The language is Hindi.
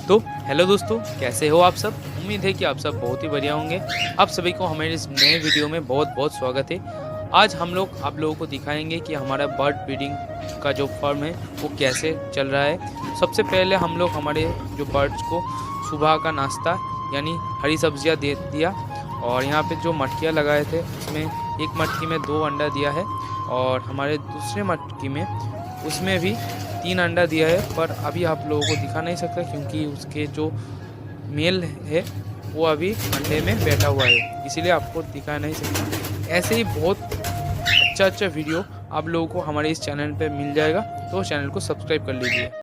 तो हेलो दोस्तों, कैसे हो आप सब। उम्मीद है कि आप सब बहुत ही बढ़िया होंगे। आप सभी को हमारे इस नए वीडियो में बहुत बहुत स्वागत है। आज हम लोग आप लोगों को दिखाएंगे कि हमारा बर्ड ब्रीडिंग का जो फर्म है वो कैसे चल रहा है। सबसे पहले हम लोग हमारे जो बर्ड्स को सुबह का नाश्ता यानी हरी सब्जियां दे दिया, और यहाँ पे जो मटकियाँ लगाए थे उसमें एक मटकी में 2 अंडा दिया है, और हमारे दूसरे मटकी में उसमें भी 3 अंडा दिया है। पर अभी आप लोगों को दिखा नहीं सकता क्योंकि उसके जो मेल है वो अभी अंडे में बैठा हुआ है, इसीलिए आपको दिखा नहीं सकता। ऐसे ही बहुत अच्छा अच्छा वीडियो आप लोगों को हमारे इस चैनल पे मिल जाएगा, तो चैनल को सब्सक्राइब कर लीजिए।